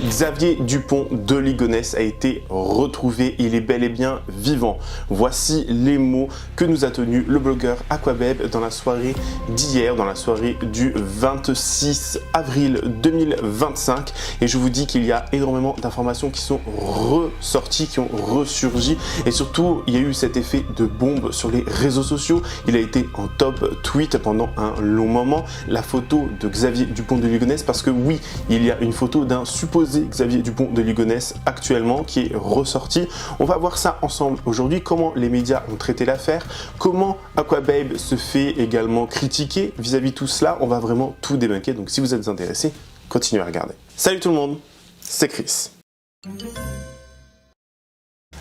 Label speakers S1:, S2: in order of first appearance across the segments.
S1: Xavier Dupont de Ligonnès a été retrouvé, il est bel et bien vivant. Voici les mots que nous a tenus le blogueur Aquababe dans la soirée d'hier, dans la soirée du 26 avril 2025. Et je vous dis qu'il y a énormément d'informations qui sont ressorties, qui ont ressurgi. Et surtout, il y a eu cet effet de bombe sur les réseaux sociaux. Il a été en top tweet pendant un long moment. La photo de Xavier Dupont de Ligonnès, parce que oui, il y a une photo d'un supposé Xavier Dupont de Ligonnès actuellement qui est ressorti. On va voir ça ensemble aujourd'hui, comment les médias ont traité l'affaire, comment Aquababe se fait également critiquer vis-à-vis de tout cela. On va vraiment tout débunker, donc si vous êtes intéressés, continuez à regarder. Salut tout le monde, c'est Chris.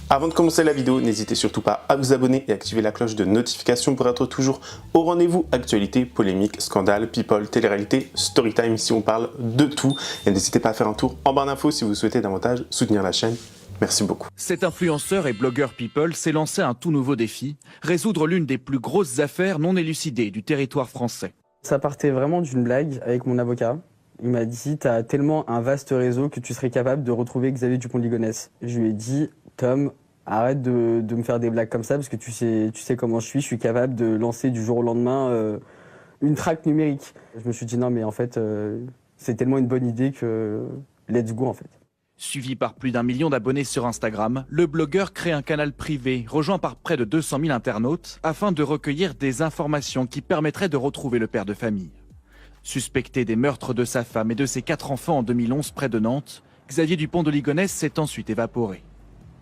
S1: Avant de commencer la vidéo, n'hésitez surtout pas à vous abonner et activer la cloche de notification pour être toujours au rendez-vous actualité, polémique, scandale, people, télé-réalité, storytime, ici on parle de tout. Et n'hésitez pas à faire un tour en barre d'infos si vous souhaitez davantage soutenir la chaîne. Merci beaucoup.
S2: Cet influenceur et blogueur people s'est lancé un tout nouveau défi, résoudre l'une des plus grosses affaires non élucidées du territoire français.
S3: Ça partait vraiment d'une blague avec mon avocat. Il m'a dit « T'as tellement un vaste réseau que tu serais capable de retrouver Xavier Dupont de Ligonnès ». Je lui ai dit « Tom, arrête de me faire des blagues comme ça parce que tu sais comment je suis capable de lancer du jour au lendemain une traque numérique ». Je me suis dit « Non mais en fait, c'est tellement une bonne idée que let's go en fait ».
S2: Suivi par plus d'1 million d'abonnés sur Instagram, le blogueur crée un canal privé rejoint par près de 200 000 internautes afin de recueillir des informations qui permettraient de retrouver le père de famille. Suspecté des meurtres de sa femme et de ses 4 enfants en 2011 près de Nantes, Xavier Dupont de Ligonnès s'est ensuite évaporé.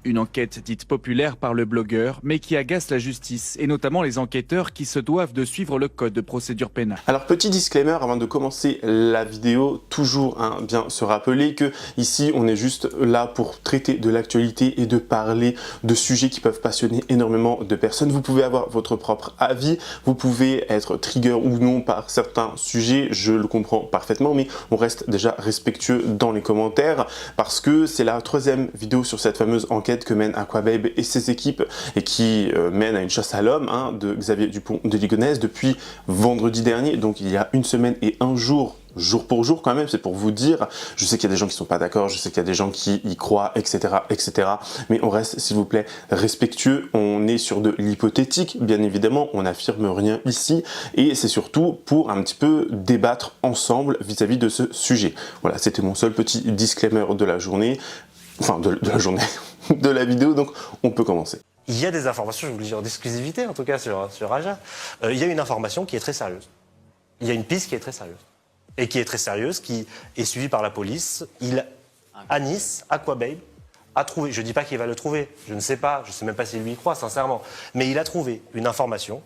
S2: Une enquête dite populaire par le blogueur, mais qui agace la justice, et notamment les enquêteurs qui se doivent de suivre le code de procédure pénale.
S1: Alors petit disclaimer avant de commencer la vidéo, toujours bien se rappeler que ici on est juste là pour traiter de l'actualité et de parler de sujets qui peuvent passionner énormément de personnes. Vous pouvez avoir votre propre avis, vous pouvez être trigger ou non par certains sujets, je le comprends parfaitement, mais on reste déjà respectueux dans les commentaires parce que c'est la 3e vidéo sur cette fameuse enquête que mène Aquababe et ses équipes et qui mène à une chasse à l'homme de Xavier Dupont de Ligonnès depuis vendredi dernier, donc il y a 1 semaine et 1 jour, jour pour jour quand même, c'est pour vous dire. Je sais qu'il y a des gens qui sont pas d'accord, je sais qu'il y a des gens qui y croient, etc., etc. Mais on reste, s'il vous plaît, respectueux. On est sur de l'hypothétique, bien évidemment, on n'affirme rien ici, et c'est surtout pour un petit peu débattre ensemble vis-à-vis de ce sujet. Voilà, c'était mon seul petit disclaimer de la journée, enfin de la journée, de la vidéo, donc on peut commencer.
S4: Il y a des informations, je vous le dis en exclusivité en tout cas sur Aja, il y a une information qui est très sérieuse. Il y a une piste qui est très sérieuse. Et qui est très sérieuse, qui est suivie par la police. À Nice, Aquababe a trouvé, je ne dis pas qu'il va le trouver, je ne sais pas, je ne sais même pas s'il lui y croit sincèrement, mais il a trouvé une information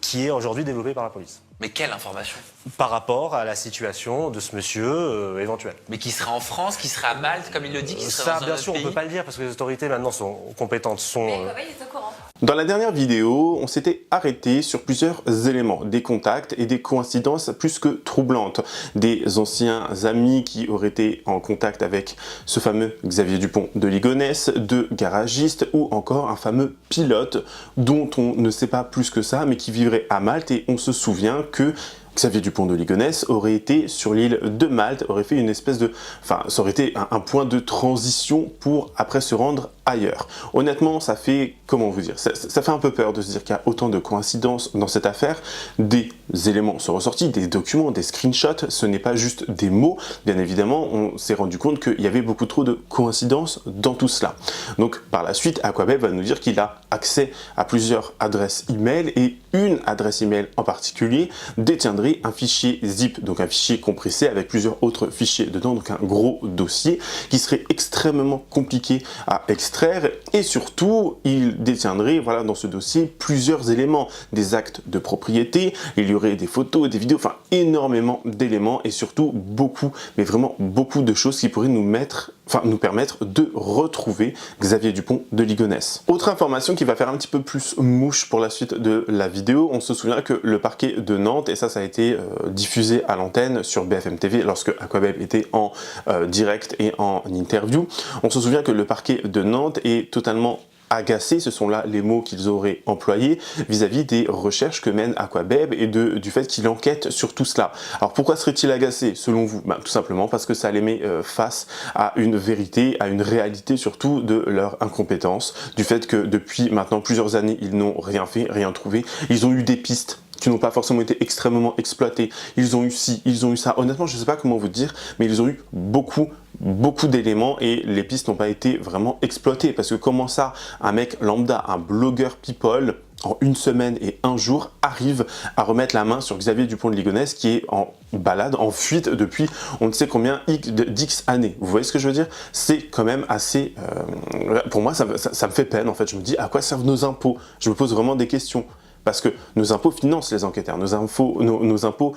S4: qui est aujourd'hui développée par la police.
S5: Mais quelle information?
S4: Par rapport à la situation de ce monsieur éventuel.
S5: Mais qui serait en France, qui serait à Malte, comme il le dit, qui serait
S4: Ça,
S5: dans un
S4: bien
S5: autre
S4: sûr, on
S5: pays.
S4: ne peut pas le dire parce que les autorités maintenant sont compétentes.
S6: Mais Aquababe est au courant.
S1: Dans la dernière vidéo, on s'était arrêté sur plusieurs éléments, des contacts et des coïncidences plus que troublantes. Des anciens amis qui auraient été en contact avec ce fameux Xavier Dupont de Ligonnès, de garagistes ou encore un fameux pilote dont on ne sait pas plus que ça mais qui vivrait à Malte, et on se souvient que Xavier Dupont de Ligonnès aurait été sur l'île de Malte, aurait fait une espèce de... Enfin, ça aurait été un point de transition pour après se rendre ailleurs. Honnêtement, ça fait... Comment vous dire, ça fait un peu peur de se dire qu'il y a autant de coïncidences dans cette affaire. Des éléments sont ressortis, des documents, des screenshots, ce n'est pas juste des mots. Bien évidemment, on s'est rendu compte qu'il y avait beaucoup trop de coïncidences dans tout cela. Donc, par la suite, Aquababe va nous dire qu'il a accès à plusieurs adresses email et une adresse email en particulier détiendrait un fichier zip, donc un fichier compressé avec plusieurs autres fichiers dedans, donc un gros dossier qui serait extrêmement compliqué à extraire, et surtout il détiendrait, voilà, dans ce dossier plusieurs éléments, des actes de propriété, il y aurait des photos, des vidéos, enfin énormément d'éléments et surtout beaucoup, mais vraiment beaucoup de choses qui pourraient nous permettre de retrouver Xavier Dupont de Ligonnès. Autre information qui va faire un petit peu plus mouche pour la suite de la vidéo, on se souvient que le parquet de Nantes, et ça a été diffusé à l'antenne sur BFM TV lorsque Aquababe était en direct et en interview, on se souvient que le parquet de Nantes est totalement agacés, ce sont là les mots qu'ils auraient employés vis-à-vis des recherches que mène Aquababe et du fait qu'il enquête sur tout cela. Alors pourquoi serait-il agacé selon vous? Tout simplement parce que ça les met face à une vérité, à une réalité surtout de leur incompétence, du fait que depuis maintenant plusieurs années ils n'ont rien fait, rien trouvé, ils ont eu des pistes qui n'ont pas forcément été extrêmement exploités. Ils ont eu ci, ils ont eu ça. Honnêtement, je ne sais pas comment vous dire, mais ils ont eu beaucoup d'éléments et les pistes n'ont pas été vraiment exploitées. Parce que comment ça, un mec lambda, un blogueur people, en une semaine et un jour, arrive à remettre la main sur Xavier Dupont de Ligonnès qui est en balade, en fuite depuis on ne sait combien d'X années. Vous voyez ce que je veux dire? C'est quand même assez... pour moi, ça me fait peine en fait. Je me dis, à quoi servent nos impôts? Je me pose vraiment des questions. Parce que nos impôts financent les enquêteurs, nos impôts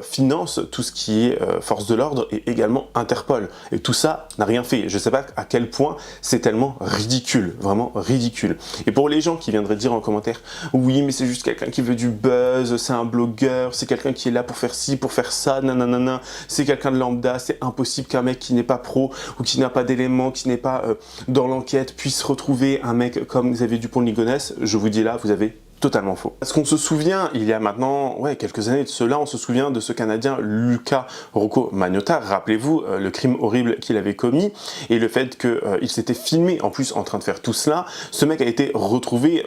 S1: financent tout ce qui est force de l'ordre et également Interpol. Et tout ça n'a rien fait. Je ne sais pas à quel point c'est tellement ridicule, vraiment ridicule. Et pour les gens qui viendraient dire en commentaire, oui mais c'est juste quelqu'un qui veut du buzz, c'est un blogueur, c'est quelqu'un qui est là pour faire ci, pour faire ça, nanana, c'est quelqu'un de lambda, c'est impossible qu'un mec qui n'est pas pro ou qui n'a pas d'éléments, qui n'est pas dans l'enquête puisse retrouver un mec comme Xavier Dupont de Ligonnès. Je vous dis là, vous avez totalement faux. Parce qu'on se souvient, il y a maintenant quelques années de cela, on se souvient de ce Canadien Luca Rocco Magnotta, rappelez-vous le crime horrible qu'il avait commis et le fait qu'il s'était filmé en plus en train de faire tout cela. Ce mec a été retrouvé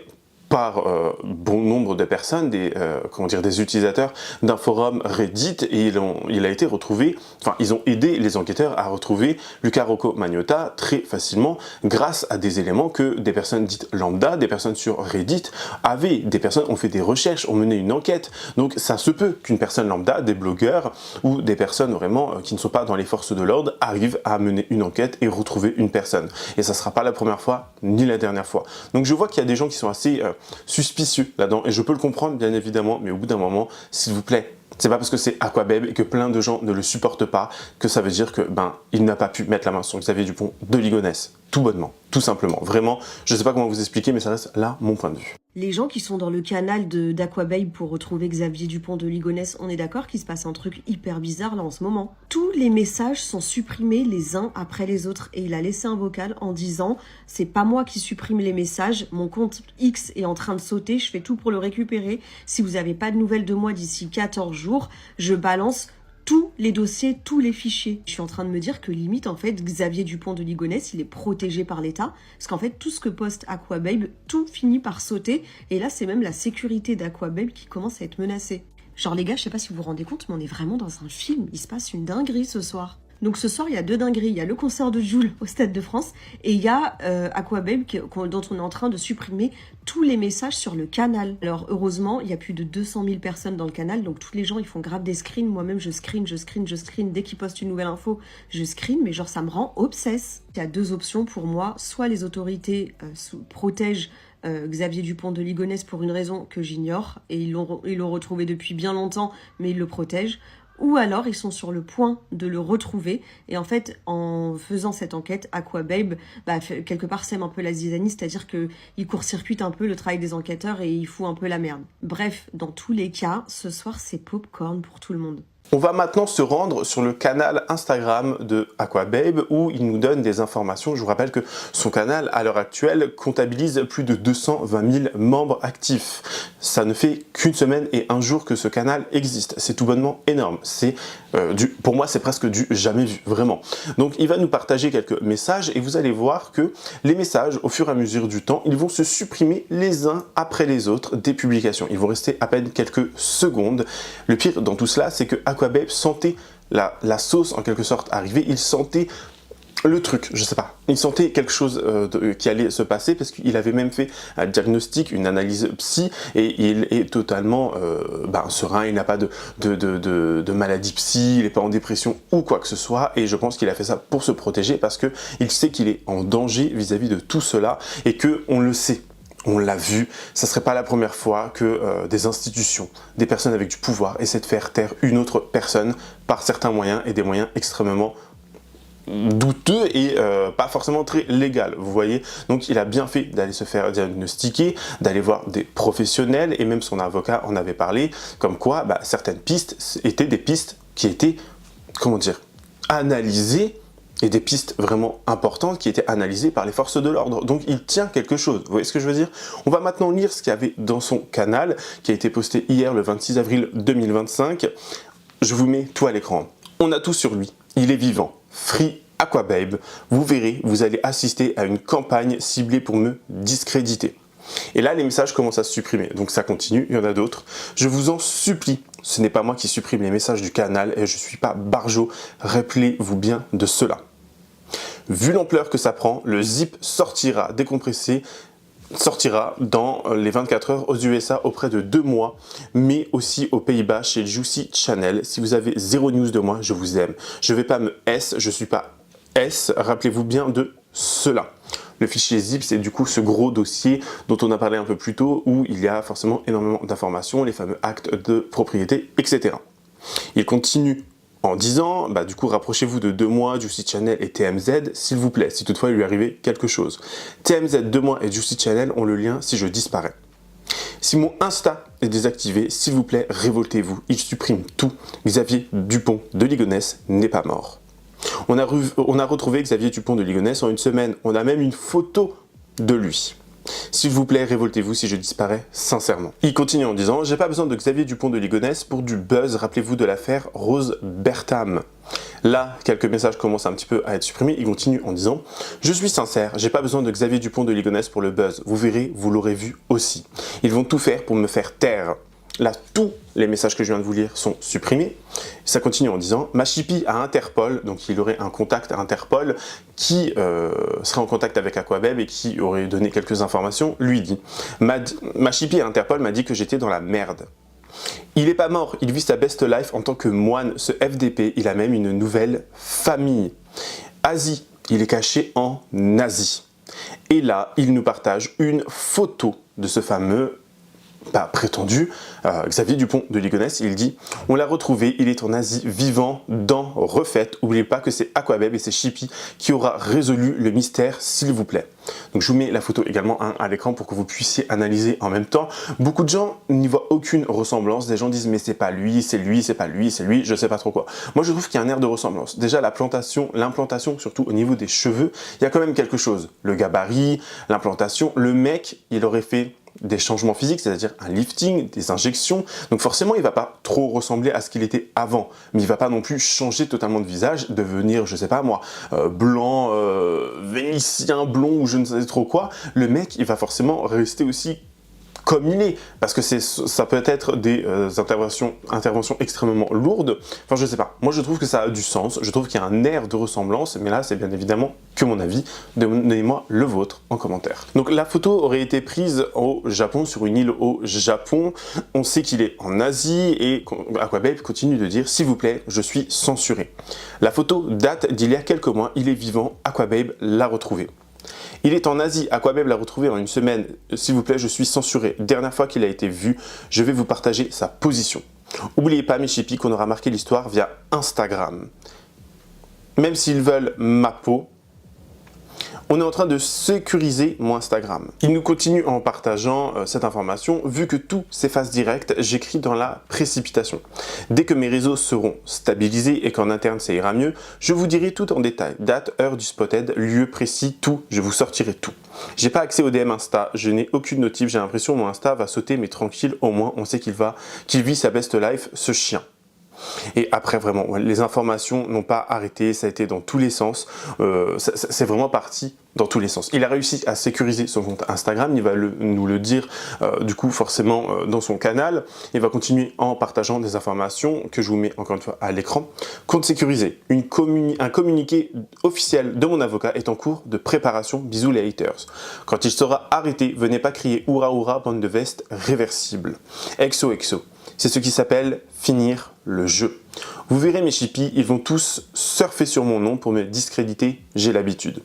S1: par bon nombre de personnes, des utilisateurs d'un forum Reddit et il a été retrouvé, enfin ils ont aidé les enquêteurs à retrouver Luca Rocco Magnotta très facilement grâce à des éléments que des personnes dites lambda, des personnes sur Reddit avaient, des personnes ont fait des recherches, ont mené une enquête, donc ça se peut qu'une personne lambda, des blogueurs ou des personnes vraiment qui ne sont pas dans les forces de l'ordre arrivent à mener une enquête et retrouver une personne. Et ça ne sera pas la première fois ni la dernière fois. Donc je vois qu'il y a des gens qui sont assez suspicieux là-dedans et je peux le comprendre bien évidemment, mais au bout d'un moment, s'il vous plaît, c'est pas parce que c'est Aquababe et que plein de gens ne le supportent pas que ça veut dire que il n'a pas pu mettre la main sur Xavier Dupont de Ligonnès, tout bonnement, tout simplement. Vraiment, je sais pas comment vous expliquer, mais ça reste là mon point de vue.
S6: Les gens qui sont dans le canal d'Aquababe pour retrouver Xavier Dupont de Ligonnès, on est d'accord qu'il se passe un truc hyper bizarre là en ce moment. Tous les messages sont supprimés les uns après les autres et il a laissé un vocal en disant « C'est pas moi qui supprime les messages, mon compte X est en train de sauter, je fais tout pour le récupérer. Si vous n'avez pas de nouvelles de moi d'ici 14 jours, je balance tous les dossiers, tous les fichiers. » Je suis en train de me dire que limite, en fait, Xavier Dupont de Ligonnès, il est protégé par l'État. Parce qu'en fait, tout ce que poste Aquababe, tout finit par sauter. Et là, c'est même la sécurité d'Aquababe qui commence à être menacée. Genre, les gars, je sais pas si vous vous rendez compte, mais on est vraiment dans un film. Il se passe une dinguerie ce soir. Donc ce soir, il y a deux dingueries. Il y a le concert de Jul au Stade de France et il y a Aquababe dont on est en train de supprimer tous les messages sur le canal. Alors heureusement, il y a plus de 200 000 personnes dans le canal, donc tous les gens, ils font grave des screens. Moi-même, je screen. Dès qu'ils postent une nouvelle info, je screen, mais genre ça me rend obsesse. Il y a deux options pour moi. Soit les autorités protègent Xavier Dupont de Ligonnès pour une raison que j'ignore, et ils l'ont retrouvé depuis bien longtemps, mais ils le protègent. Ou alors ils sont sur le point de le retrouver et en fait en faisant cette enquête, Aquababe quelque part sème un peu la zizanie, c'est-à-dire qu'il court-circuite un peu le travail des enquêteurs et il fout un peu la merde. Bref, dans tous les cas, ce soir c'est popcorn pour tout le monde.
S1: On va maintenant se rendre sur le canal Instagram de Aquababe où il nous donne des informations. Je vous rappelle que son canal, à l'heure actuelle, comptabilise plus de 220 000 membres actifs. Ça ne fait qu'une semaine et un jour que ce canal existe. C'est tout bonnement énorme. C'est pour moi, c'est presque du jamais vu, vraiment. Donc, il va nous partager quelques messages et vous allez voir que les messages, au fur et à mesure du temps, ils vont se supprimer les uns après les autres des publications. Ils vont rester à peine quelques secondes. Le pire dans tout cela, c'est que Aquababe sentait la sauce en quelque sorte arriver, il sentait le truc, je sais pas, il sentait quelque chose qui allait se passer parce qu'il avait même fait un diagnostic, une analyse psy et il est totalement serein, il n'a pas de maladie psy, il n'est pas en dépression ou quoi que ce soit et je pense qu'il a fait ça pour se protéger parce qu'il sait qu'il est en danger vis-à-vis de tout cela et qu'on le sait. On l'a vu, ça serait pas la première fois que des institutions, des personnes avec du pouvoir essaient de faire taire une autre personne par certains moyens et des moyens extrêmement douteux et pas forcément très légal, vous voyez. Donc il a bien fait d'aller se faire diagnostiquer, d'aller voir des professionnels et même son avocat en avait parlé, comme quoi certaines pistes étaient des pistes qui étaient, comment dire, analysées et des pistes vraiment importantes qui étaient analysées par les forces de l'ordre. Donc il tient quelque chose, vous voyez ce que je veux dire? On va maintenant lire ce qu'il y avait dans son canal, qui a été posté hier le 26 avril 2025. Je vous mets tout à l'écran. On a tout sur lui, il est vivant, free Aquababe, vous verrez, vous allez assister à une campagne ciblée pour me discréditer. Et là, les messages commencent à se supprimer, donc ça continue, il y en a d'autres. Je vous en supplie, ce n'est pas moi qui supprime les messages du canal et je ne suis pas Barjo, rappelez-vous bien de cela. Vu l'ampleur que ça prend, le zip sortira décompressé, sortira dans les 24 heures aux USA auprès de 2 mois, mais aussi aux Pays-Bas chez Juicy Channel. Si vous avez 0 news de moi, je vous aime. Je ne vais pas me S, je ne suis pas S, rappelez-vous bien de cela. Le fichier zip, c'est du coup ce gros dossier dont on a parlé un peu plus tôt, où il y a forcément énormément d'informations, les fameux actes de propriété, etc. Il continue en disant, du coup, rapprochez-vous de 2 mois, Juicy Channel et TMZ, s'il vous plaît, si toutefois il lui arrivait quelque chose. TMZ, 2 mois et Juicy Channel ont le lien si je disparais. Si mon Insta est désactivé, s'il vous plaît, révoltez-vous, il supprime tout. Xavier Dupont de Ligonnès n'est pas mort. On a retrouvé Xavier Dupont de Ligonnès en 1 semaine, on a même une photo de lui. S'il vous plaît, révoltez-vous si je disparais, sincèrement. Il continue en disant « J'ai pas besoin de Xavier Dupont de Ligonnès pour du buzz, rappelez-vous de l'affaire Rose Bertham. » Là, quelques messages commencent un petit peu à être supprimés. Il continue en disant « Je suis sincère, j'ai pas besoin de Xavier Dupont de Ligonnès pour le buzz. Vous verrez, vous l'aurez vu aussi. Ils vont tout faire pour me faire taire. » Là, tous les messages que je viens de vous lire sont supprimés. Ça continue en disant « Ma chippie à Interpol », donc il aurait un contact à Interpol qui serait en contact avec Aquababe et qui aurait donné quelques informations, lui dit « Ma chippie à Interpol m'a dit que j'étais dans la merde. Il est pas mort, il vit sa best life en tant que moine, ce FDP, il a même une nouvelle famille. Asie, il est caché en Asie. » Et là, il nous partage une photo de ce fameux prétendu, Xavier Dupont de Ligonnès. Il dit « On l'a retrouvé, il est en Asie vivant dans Refaite. N'oubliez pas que c'est Aquababe et c'est Chippy qui aura résolu le mystère, s'il vous plaît. » Donc je vous mets la photo également à l'écran pour que vous puissiez analyser en même temps. Beaucoup de gens n'y voient aucune ressemblance. Des gens disent « Mais c'est pas lui, c'est lui, c'est pas lui, c'est lui, je sais pas trop quoi. » Moi je trouve qu'il y a un air de ressemblance. Déjà l'implantation, surtout au niveau des cheveux, il y a quand même quelque chose. Le gabarit, l'implantation, le mec, il aurait fait des changements physiques, c'est-à-dire un lifting, des injections. Donc forcément, il ne va pas trop ressembler à ce qu'il était avant. Mais il ne va pas non plus changer totalement de visage, devenir, je sais pas moi, blanc, vénitien, blond ou je ne sais trop quoi. Le mec, il va forcément rester aussi comme il est, parce que ça peut être des interventions extrêmement lourdes. Enfin, je sais pas. Moi, je trouve que ça a du sens. Je trouve qu'il y a un air de ressemblance, mais là, c'est bien évidemment que mon avis. Donnez-moi le vôtre en commentaire. Donc, la photo aurait été prise au Japon, sur une île au Japon. On sait qu'il est en Asie et Aquababe continue de dire « S'il vous plaît, je suis censuré ». La photo date d'il y a quelques mois. Il est vivant. Aquababe l'a retrouvé. Il est en Asie, Aquababe l'a retrouvé en 1 semaine. S'il vous plaît, je suis censuré. Dernière fois qu'il a été vu, je vais vous partager sa position. N'oubliez pas, mes chippies, qu'on aura marqué l'histoire via Instagram. Même s'ils veulent ma peau, on est en train de sécuriser mon Instagram. Il nous continue en partageant cette information. Vu que tout s'efface direct, j'écris dans la précipitation. Dès que mes réseaux seront stabilisés et qu'en interne ça ira mieux, je vous dirai tout en détail. Date, heure du spotted, lieu précis, tout. Je vous sortirai tout. J'ai pas accès au DM Insta, je n'ai aucune notif. J'ai l'impression que mon Insta va sauter, mais tranquille, au moins on sait qu'il vit sa best life, ce chien. Et après vraiment, les informations n'ont pas arrêté, ça a été dans tous les sens, c'est vraiment parti dans tous les sens. Il a réussi à sécuriser son compte Instagram, il va nous le dire du coup forcément dans son canal, il va continuer en partageant des informations que je vous mets encore une fois à l'écran. Compte sécurisé, un communiqué officiel de mon avocat est en cours de préparation, bisous les haters. Quand il sera arrêté, venez pas crier oura oura bande de vestes réversibles. XOXO. C'est ce qui s'appelle finir le jeu. Vous verrez mes chippies, ils vont tous surfer sur mon nom pour me discréditer, j'ai l'habitude.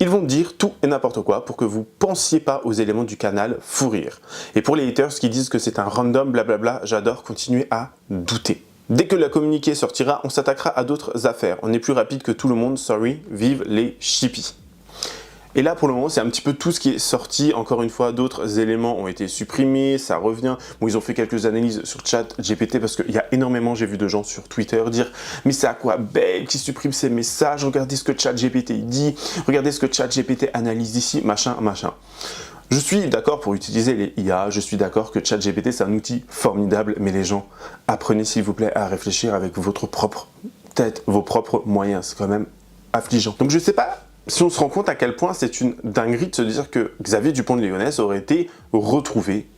S1: Ils vont dire tout et n'importe quoi pour que vous pensiez pas aux éléments du canal fou rire. Et pour les haters qui disent que c'est un random blablabla, j'adore continuer à douter. Dès que le communiqué sortira, on s'attaquera à d'autres affaires. On est plus rapide que tout le monde, sorry, vive les chippies. Et là, pour le moment, c'est un petit peu tout ce qui est sorti. Encore une fois, d'autres éléments ont été supprimés, ça revient. Bon, ils ont fait quelques analyses sur ChatGPT parce qu'il y a énormément, j'ai vu de gens sur Twitter dire « Mais c'est à quoi Babe qui supprime ces messages? Regardez ce que ChatGPT dit, regardez ce que ChatGPT analyse ici, machin, machin. » Je suis d'accord pour utiliser les IA, je suis d'accord que ChatGPT c'est un outil formidable, mais les gens, apprenez s'il vous plaît à réfléchir avec votre propre tête, vos propres moyens, c'est quand même affligeant. Donc je sais pas si on se rend compte à quel point c'est une dinguerie de se dire que Xavier Dupont de Ligonnès aurait été retrouvé.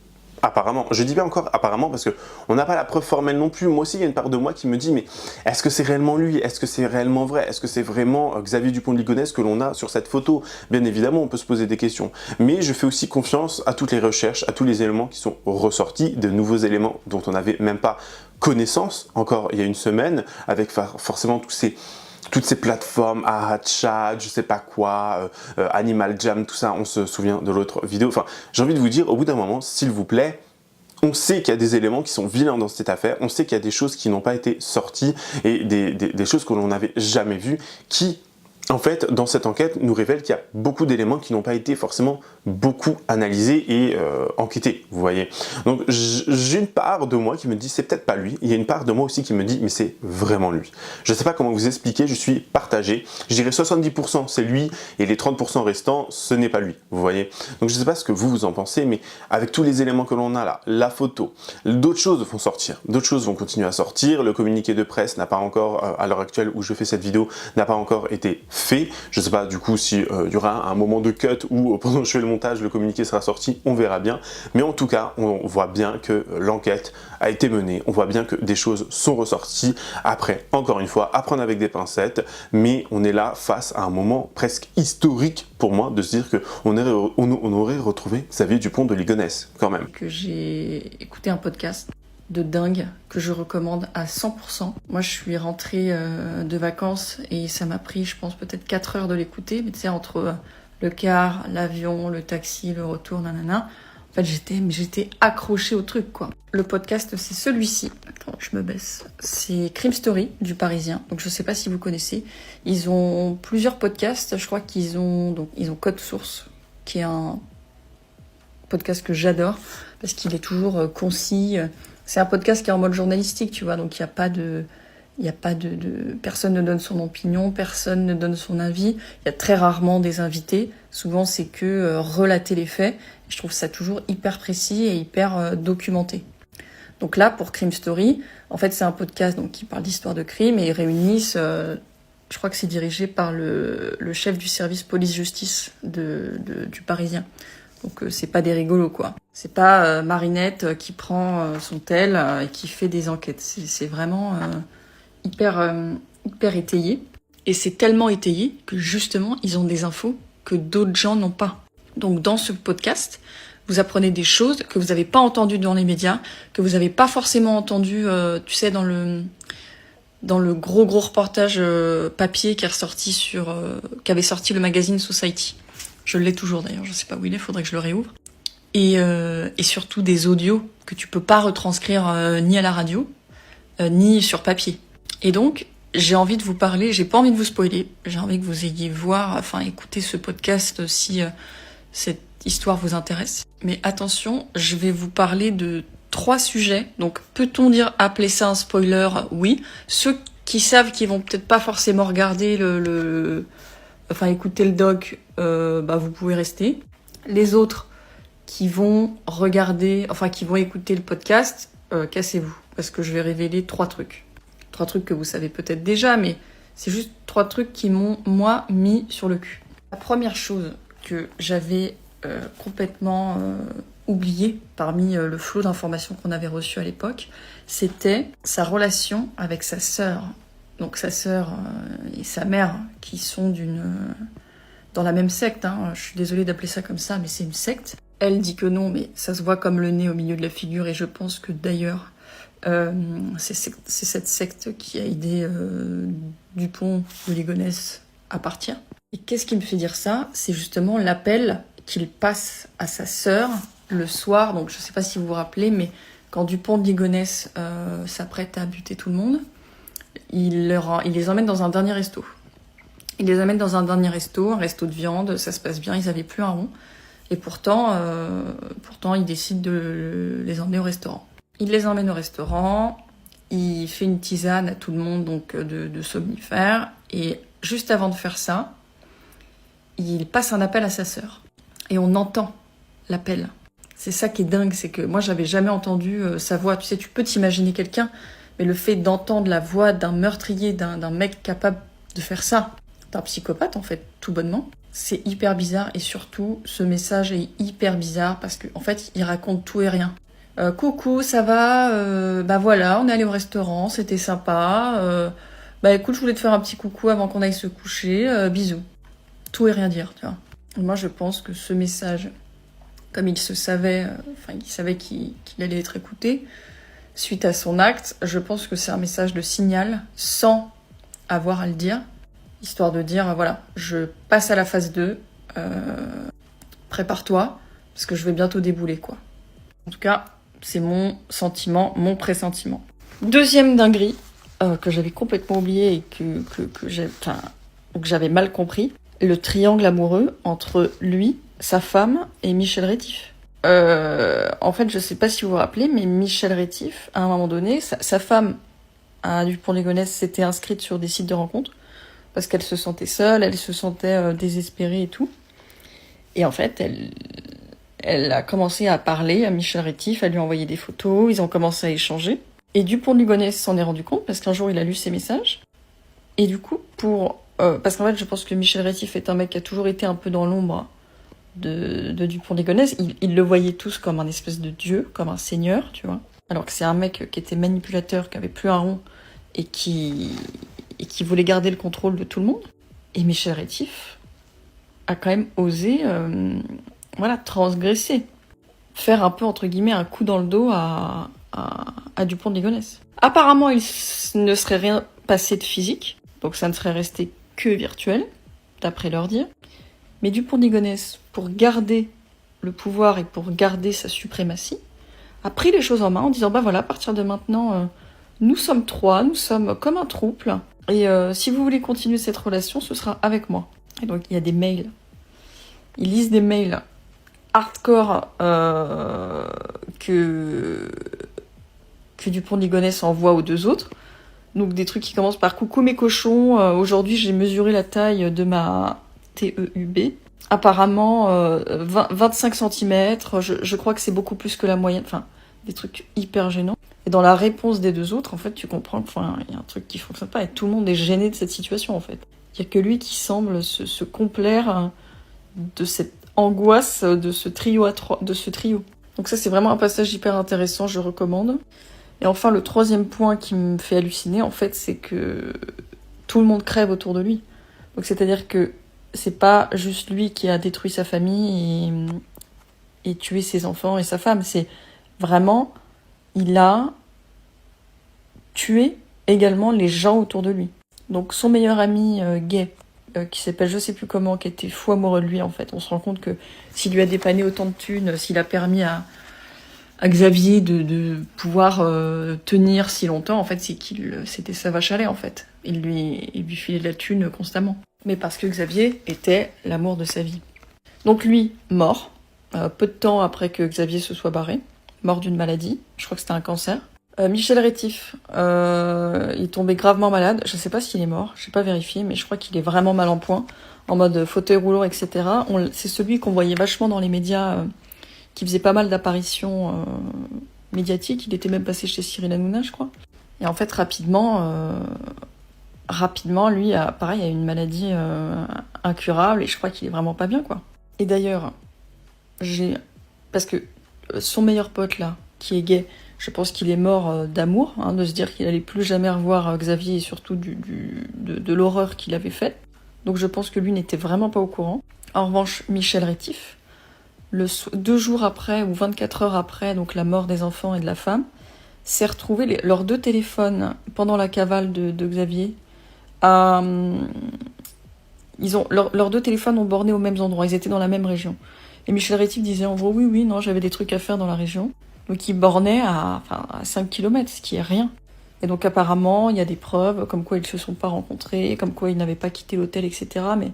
S1: Apparemment, je dis bien encore apparemment parce qu'on n'a pas la preuve formelle non plus. Moi aussi, il y a une part de moi qui me dit mais est-ce que c'est réellement lui? Est-ce que c'est réellement vrai? Est-ce que c'est vraiment Xavier Dupont de Ligonnès que l'on a sur cette photo? Bien évidemment, on peut se poser des questions. Mais je fais aussi confiance à toutes les recherches, à tous les éléments qui sont ressortis, de nouveaux éléments dont on n'avait même pas connaissance encore il y a une semaine, avec forcément toutes ces plateformes, Chat, je sais pas quoi, Animal Jam, tout ça, on se souvient de l'autre vidéo. Enfin, j'ai envie de vous dire, au bout d'un moment, s'il vous plaît, on sait qu'il y a des éléments qui sont vilains dans cette affaire, on sait qu'il y a des choses qui n'ont pas été sorties et des choses que l'on n'avait jamais vues qui, en fait, dans cette enquête, nous révèlent qu'il y a beaucoup d'éléments qui n'ont pas été forcément beaucoup analysés et enquêtés, vous voyez. Donc, j'ai une part de moi qui me dit, c'est peut-être pas lui. Il y a une part de moi aussi qui me dit, mais c'est vraiment lui. Je ne sais pas comment vous expliquer, je suis partagé. Je dirais 70% c'est lui et les 30% restants, ce n'est pas lui, vous voyez. Donc, je ne sais pas ce que vous en pensez, mais avec tous les éléments que l'on a là, la photo, d'autres choses vont sortir, d'autres choses vont continuer à sortir. Le communiqué de presse n'a pas encore, à l'heure actuelle où je fais cette vidéo, n'a pas encore été fait. Je ne sais pas du coup si y aura un moment de cut où pendant que je fais le montage, le communiqué sera sorti, on verra bien. Mais en tout cas, on voit bien que l'enquête a été menée, on voit bien que des choses sont ressorties. Après, encore une fois, à prendre avec des pincettes, mais on est là face à un moment presque historique pour moi de se dire qu'on aurait retrouvé Xavier Dupont de Ligonnès, quand même.
S7: Que j'ai écouté un podcast de dingue que je recommande à 100%. Moi, je suis rentrée de vacances et ça m'a pris, je pense, peut-être 4 heures de l'écouter. Mais tu sais, entre le car, l'avion, le taxi, le retour, nanana. En fait, j'étais accrochée au truc, quoi. Le podcast, c'est celui-ci. Attends, je me baisse. C'est Crime Story du Parisien. Donc, je sais pas si vous connaissez. Ils ont plusieurs podcasts. Je crois qu'ils ont Code Source, qui est un podcast que j'adore parce qu'il est toujours concis. C'est un podcast qui est en mode journalistique, tu vois, donc il y a pas de personne ne donne son opinion, personne ne donne son avis. Il y a très rarement des invités. Souvent, c'est que relater les faits. Je trouve ça toujours hyper précis et hyper documenté. Donc là, pour Crime Story, en fait, c'est un podcast donc qui parle d'histoire de crime et ils réunissent. Je crois que c'est dirigé par le chef du service police-justice du Parisien. Donc c'est pas des rigolos, quoi. C'est pas Marinette qui prend son tel et qui fait des enquêtes. C'est vraiment hyper étayé. Et c'est tellement étayé que justement, ils ont des infos que d'autres gens n'ont pas. Donc dans ce podcast, vous apprenez des choses que vous n'avez pas entendues dans les médias, que vous n'avez pas forcément entendues, tu sais, dans le gros reportage papier qui est ressorti qu'avait sorti le magazine Society. Je l'ai toujours d'ailleurs, je sais pas où il est, faudrait que je le réouvre. Et surtout des audios que tu peux pas retranscrire ni à la radio, ni sur papier. Et donc, j'ai envie de vous parler, j'ai pas envie de vous spoiler, j'ai envie que vous ayez écouter ce podcast si cette histoire vous intéresse. Mais attention, je vais vous parler de 3 sujets. Donc, peut-on appeler ça un spoiler? Oui. Ceux qui savent qu'ils vont peut-être pas forcément regarder écouter le doc, vous pouvez rester. Les autres qui vont qui vont écouter le podcast, cassez-vous. Parce que je vais révéler 3 trucs. 3 trucs que vous savez peut-être déjà, mais c'est juste 3 trucs qui m'ont, moi, mis sur le cul. La première chose que j'avais complètement oubliée parmi le flot d'informations qu'on avait reçu à l'époque, c'était sa relation avec sa sœur. Donc sa sœur et sa mère qui sont dans la même secte. Je suis désolée d'appeler ça comme ça, mais c'est une secte. Elle dit que non, mais ça se voit comme le nez au milieu de la figure, et je pense que d'ailleurs, c'est cette secte qui a aidé Dupont de Ligonnès à partir. Et qu'est-ce qui me fait dire ça? C'est justement l'appel qu'il passe à sa sœur le soir. Donc je sais pas si vous vous rappelez, mais quand Dupont de Ligonnès s'apprête à buter tout le monde, il les emmène dans un dernier resto. Il les amène dans un dernier resto, un resto de viande, ça se passe bien, ils avaient plus un rond. Et pourtant il décide de les emmener au restaurant. Il les emmène au restaurant, il fait une tisane à tout le monde donc de somnifères. Et juste avant de faire ça, il passe un appel à sa sœur. Et on entend l'appel. C'est ça qui est dingue, c'est que moi j'avais jamais entendu sa voix. Tu sais, tu peux t'imaginer quelqu'un, mais le fait d'entendre la voix d'un meurtrier, d'un mec capable de faire ça, d'un psychopathe en fait, tout bonnement, c'est hyper bizarre. Et surtout, ce message est hyper bizarre parce qu'en fait, il raconte tout et rien. Coucou, ça va bah voilà, on est allé au restaurant, c'était sympa. Bah écoute, je voulais te faire un petit coucou avant qu'on aille se coucher. Bisous. Tout et rien dire, tu vois. Et moi, je pense que ce message, comme il se savait, il savait qu'il allait être écouté, suite à son acte, je pense que c'est un message de signal, sans avoir à le dire, histoire de dire, voilà, je passe à la phase 2, prépare-toi, parce que je vais bientôt débouler, quoi. En tout cas, c'est mon sentiment, mon pressentiment. Deuxième dinguerie, que j'avais complètement oublié et que j'avais mal compris, le triangle amoureux entre lui, sa femme et Michel Rétif. En fait, je sais pas si vous vous rappelez, mais Michel Rétif, à un moment donné, sa femme, à Dupont-Ligonnès, s'était inscrite sur des sites de rencontres parce qu'elle se sentait seule, elle se sentait désespérée et tout. Et en fait, elle a commencé à parler à Michel Rétif, à lui envoyer des photos, ils ont commencé à échanger. Et Dupont-Ligonnès s'en est rendu compte parce qu'un jour, il a lu ses messages. Et du coup, parce qu'en fait, je pense que Michel Rétif est un mec qui a toujours été un peu dans l'ombre de Dupont-Ligonnès. Ils le voyaient tous comme un espèce de dieu, comme un seigneur, tu vois. Alors que c'est un mec qui était manipulateur, qui avait plus un rond et qui voulait garder le contrôle de tout le monde. Et Michel Rétif a quand même osé, transgresser. Faire un peu, entre guillemets, un coup dans le dos à Dupont-Ligonnès. Apparemment, il ne serait rien passé de physique, donc ça ne serait resté que virtuel, d'après leur dire. Mais Dupont-Ligonnès, pour garder le pouvoir et pour garder sa suprématie, a pris les choses en main en disant, bah voilà, à partir de maintenant, nous sommes 3, nous sommes comme un trouble, et si vous voulez continuer cette relation, ce sera avec moi. Et donc il y a des mails. Ils lisent des mails hardcore que Dupont-Ligonnès envoie aux deux autres. Donc des trucs qui commencent par « Coucou mes cochons, aujourd'hui j'ai mesuré la taille de ma TEUB. Apparemment 25 cm, je crois que c'est beaucoup plus que la moyenne. » Enfin, des trucs hyper gênants. Et dans la réponse des deux autres, en fait, tu comprends qu'il y a un truc qui fonctionne pas et tout le monde est gêné de cette situation, en fait. Il y a que lui qui semble se complaire de cette angoisse de ce trio. Donc ça, c'est vraiment un passage hyper intéressant, je recommande. Et enfin, le troisième point qui me fait halluciner, en fait, c'est que tout le monde crève autour de lui. Donc c'est-à-dire que c'est pas juste lui qui a détruit sa famille et tué ses enfants et sa femme. C'est vraiment, il a tué également les gens autour de lui. Donc son meilleur ami gay, qui s'appelle je sais plus comment, qui était fou amoureux de lui, en fait. On se rend compte que s'il lui a dépanné autant de thunes, s'il a permis à Xavier de pouvoir tenir si longtemps, en fait, c'était sa vache à lait, en fait. Il lui filait de la thune constamment. Mais parce que Xavier était l'amour de sa vie. Donc lui, mort, peu de temps après que Xavier se soit barré, mort d'une maladie, je crois que c'était un cancer. Michel Rétif, il est tombé gravement malade, je sais pas s'il est mort, j'ai pas vérifié, mais je crois qu'il est vraiment mal en point, en mode fauteuil roulant, etc. C'est celui qu'on voyait vachement dans les médias, qui faisait pas mal d'apparitions médiatiques, il était même passé chez Cyril Hanouna, je crois. Et en fait, rapidement, lui, pareil, a une maladie incurable, et je crois qu'il est vraiment pas bien, quoi. Et d'ailleurs, parce que son meilleur pote, là, qui est gay, je pense qu'il est mort d'amour, de se dire qu'il allait plus jamais revoir Xavier, et surtout de l'horreur qu'il avait faite. Donc je pense que lui n'était vraiment pas au courant. En revanche, Michel Rétif, 2 jours après, ou 24 heures après, donc la mort des enfants et de la femme, s'est retrouvé leurs 2 téléphones pendant la cavale de Xavier. Leurs 2 téléphones ont borné aux mêmes endroits, ils étaient dans la même région. Et Michel Rétif disait en gros, oui, non, j'avais des trucs à faire dans la région. Donc il bornait à 5 km, ce qui est rien. Et donc apparemment, il y a des preuves comme quoi ils se sont pas rencontrés, comme quoi ils n'avaient pas quitté l'hôtel, etc. Mais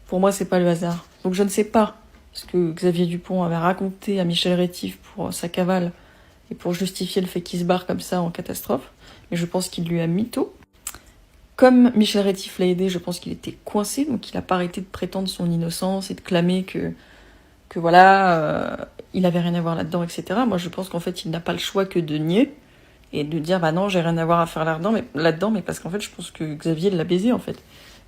S7: pour moi, c'est pas le hasard. Donc je ne sais pas ce que Xavier Dupont avait raconté à Michel Rétif pour sa cavale et pour justifier le fait qu'il se barre comme ça en catastrophe. Mais je pense qu'il lui a mytho. Comme Michel Rétif l'a aidé, je pense qu'il était coincé, donc il n'a pas arrêté de prétendre son innocence et de clamer que voilà, il avait rien à voir là-dedans, etc. Moi, je pense qu'en fait, il n'a pas le choix que de nier et de dire, bah non, j'ai rien à voir à faire là-dedans, mais parce qu'en fait, je pense que Xavier l'a baisé, en fait.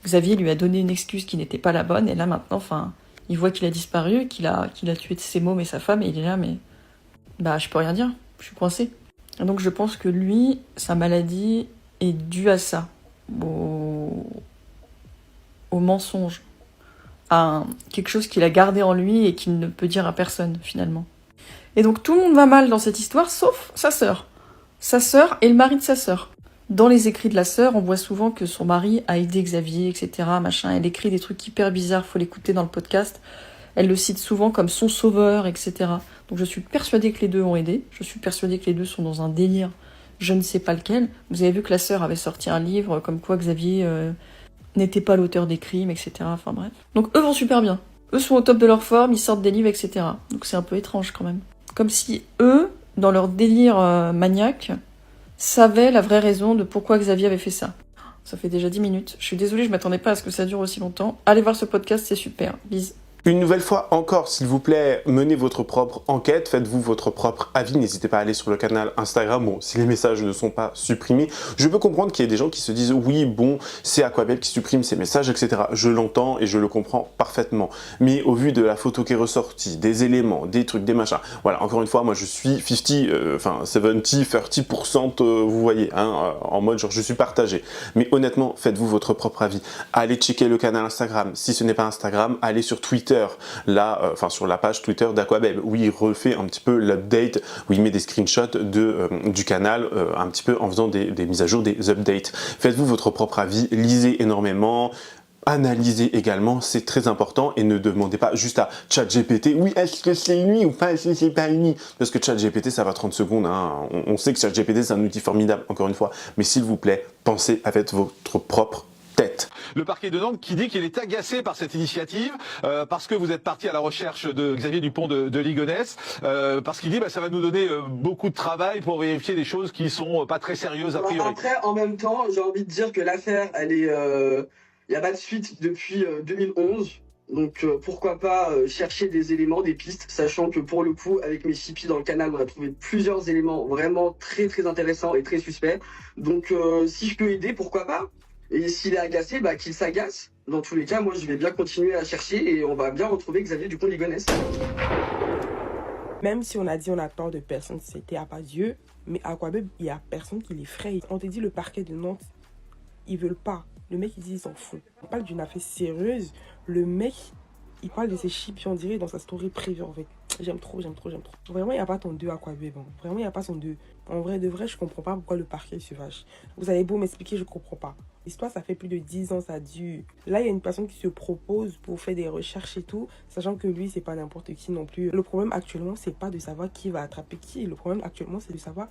S7: Xavier lui a donné une excuse qui n'était pas la bonne, et là, maintenant, enfin, il voit qu'il a disparu, qu'il a tué de ses mômes et sa femme, et il est là, mais bah, je peux rien dire, je suis coincé. Et donc, je pense que lui, sa maladie est due à ça, au mensonge, à quelque chose qu'il a gardé en lui et qu'il ne peut dire à personne, finalement. Et donc, tout le monde va mal dans cette histoire, sauf sa sœur. Sa sœur et le mari de sa sœur. Dans les écrits de la sœur, on voit souvent que son mari a aidé Xavier, etc., machin. Elle écrit des trucs hyper bizarres, faut l'écouter dans le podcast. Elle le cite souvent comme son sauveur, etc. Donc je suis persuadée que les deux ont aidé. Je suis persuadée que les deux sont dans un délire, je ne sais pas lequel. Vous avez vu que la sœur avait sorti un livre comme quoi Xavier n'était pas l'auteur des crimes, etc. Enfin bref. Donc eux vont super bien. Eux sont au top de leur forme, ils sortent des livres, etc. Donc c'est un peu étrange quand même. Comme si eux, dans leur délire maniaque, savaient la vraie raison de pourquoi Xavier avait fait ça. Ça fait déjà 10 minutes. Je suis désolée, je m'attendais pas à ce que ça dure aussi longtemps. Allez voir ce podcast, c'est super. Bisous.
S1: Une nouvelle fois encore, s'il vous plaît, menez votre propre enquête, faites-vous votre propre avis, n'hésitez pas à aller sur le canal Instagram, bon, si les messages ne sont pas supprimés. Je peux comprendre qu'il y ait des gens qui se disent, oui, bon, c'est Aquabelle qui supprime ses messages, etc. Je l'entends et je le comprends parfaitement. Mais au vu de la photo qui est ressortie, des éléments, des trucs, des machins, voilà, encore une fois, moi je suis 30%, vous voyez, hein, en mode genre je suis partagé. Mais honnêtement, faites-vous votre propre avis. Allez checker le canal Instagram. Si ce n'est pas Instagram, allez sur Twitter. Là, sur la page Twitter d'Aquabelle, où il refait un petit peu l'update, où il met des screenshots du canal, un petit peu en faisant des mises à jour, des updates. Faites-vous votre propre avis, lisez énormément, analysez également, c'est très important, et ne demandez pas juste à ChatGPT, oui, est-ce que c'est lui ou pas, est-ce que c'est pas lui? Parce que ChatGPT, ça va 30 secondes, hein. On sait que ChatGPT, c'est un outil formidable, encore une fois, mais s'il vous plaît, pensez avec votre propre tête.
S8: Le parquet de Nantes qui dit qu'il est agacé par cette initiative parce que vous êtes parti à la recherche de Xavier Dupont de Ligonnès, parce qu'il dit ça va nous donner beaucoup de travail pour vérifier des choses qui sont pas très sérieuses a priori.
S9: Après, en même temps, j'ai envie de dire que l'affaire, elle est, il n'y a pas de suite depuis 2011. Donc pourquoi pas chercher des éléments, des pistes, sachant que pour le coup, avec mes chippies dans le canal, on a trouvé plusieurs éléments vraiment très très intéressants et très suspects. Donc si je peux aider, pourquoi pas? Et s'il est agacé, qu'il s'agace. Dans tous les cas, moi, je vais bien continuer à chercher et on va bien retrouver Xavier Dupont de Ligonnès.
S10: Même si on a dit on a peur de personne, c'était à pas Dieu, mais à Aquabelle, il y a personne qui l'effraie. On te dit le parquet de Nantes, ils veulent pas. Le mec, il dit, il s'en fout. On parle d'une affaire sérieuse. Le mec, il parle de ses chips, on dirait, dans sa story privée, en fait. J'aime trop. Vraiment, il n'y a pas ton 2 Aquabelle. Bon. Vraiment, il n'y a pas son 2. En vrai, de vrai, je comprends pas pourquoi le parquet se vache. Vous avez beau m'expliquer, je comprends pas. L'histoire, ça fait plus de 10 ans, ça dure. Là, il y a une personne qui se propose pour faire des recherches et tout, sachant que lui, c'est pas n'importe qui non plus. Le problème actuellement, c'est pas de savoir qui va attraper qui. Le problème actuellement, c'est de savoir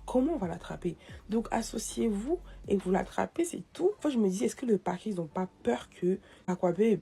S10: comment on va l'attraper. Donc, associez-vous et vous l'attrapez, c'est tout. Moi, je me dis, est-ce que le parquet, ils n'ont pas peur que Aquabelle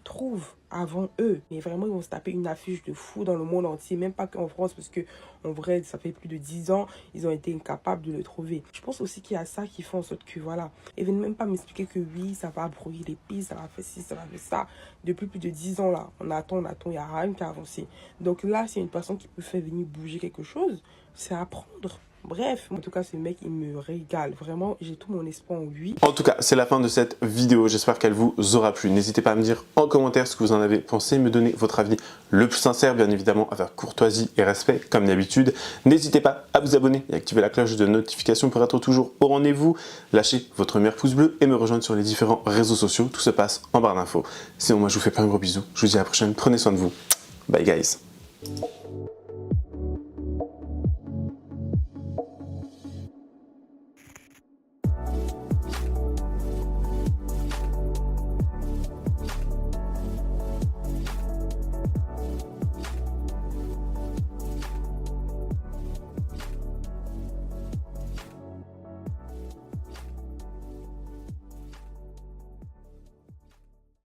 S10: trouve avant eux? Mais vraiment, ils vont se taper une affiche de fou dans le monde entier, même pas qu'en France, parce que en vrai, ça fait plus de 10 ans, ils ont été incapables de le trouver. Je pense aussi qu'il y a ça qui fait en sorte que, voilà, ils viennent même pas m'expliquer que oui, ça va brouiller les pistes, ça va faire ci, ça va faire ça. Depuis plus de 10 ans, là, on attend, il n'y a rien qui a avancé. Donc là, c'est une personne qui peut faire venir bouger quelque chose, c'est à prendre. Bref, en tout cas, ce mec, il me régale. Vraiment, j'ai tout mon espoir en lui.
S1: En tout cas, c'est la fin de cette vidéo. J'espère qu'elle vous aura plu. N'hésitez pas à me dire en commentaire ce que vous en avez pensé, me donner votre avis le plus sincère, bien évidemment, avec courtoisie et respect, comme d'habitude. N'hésitez pas à vous abonner et activer la cloche de notification pour être toujours au rendez-vous. Lâchez votre meilleur pouce bleu et me rejoindre sur les différents réseaux sociaux. Tout se passe en barre d'infos. Sinon, moi, je vous fais plein de gros bisous. Je vous dis à la prochaine. Prenez soin de vous. Bye, guys.